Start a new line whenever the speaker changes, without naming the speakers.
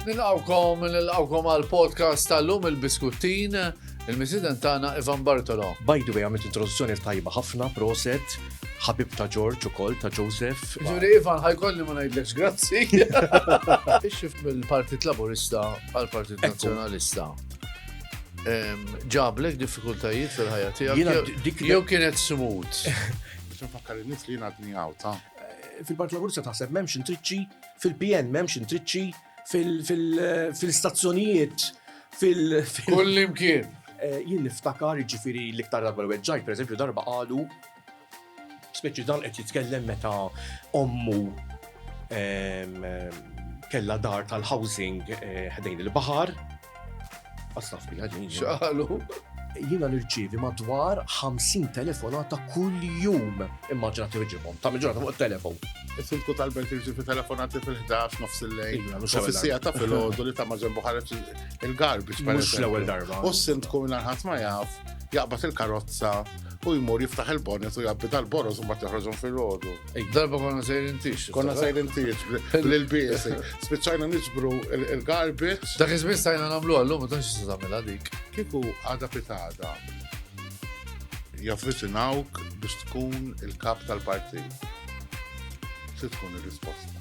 Nilqawkom għal-podcast tal-lum il-biskuttin, il-misiden tagħna Ivan Bartolo.
By the way, għamilt introduzzjoni tajba ħafna, proset, ħabib ta' George ukoll, ta' Joseph.
Ġuri Ivan, ħajkolli ma ngħidlekx grazzi. Ixif mill-Partit Laburista għal-Partit Nazzjonalista. Ġablek diffikultajiet fil-ħajja tiegħek jew kienet smooth?
Biex nfakkar in-nies li ngħadni għawta.
Fil-Partit Laburista taħseb m'hemmx intriċċi, fil-PN m'hemmx intriċċi, fil-stazzjonijiet,
Kull imkien.
Jien niftakar ġifieri l-iktar darba l-weġġajt, pereżempju darba qalu, speċi dan qed jitkellem meta ommu kellha dar tal-housing ħdejn il-baħar. Astaf biha ġejn.
X'qalu?
Jiena nirċievi madwar 50 telefonata kull jum. Immaġina tirġibhom, ta' ġurnata fuq it-telefon.
Is-silku tal-belt irġifi telefonati fil-11 nofs il-lejl.
Iva,
U
mhux ewwel
fis-sija ta' filgħodu li ta' ma ġembu ħareġ il-garbage.
Mhux l-ewwel darba.
U s-sindku minn ħadd ma jaf, jaqbad il-karozza u jmur jiftaħ il-bonnet u jabbi tal-boros u mbagħad joħroġhom filgħodu.
Darba konna sejrin tix.
Konna sejrin tieġ bl-biesi. Spiċċajna niġbru il-garbage.
Dak iżmin stajna nagħmlu għallum, ma tantx tista' tagħmilha dik.
Kieku għada pitada jaffiċinawk biex tkun il-kap tal-partit. Se tkun ir-risposta.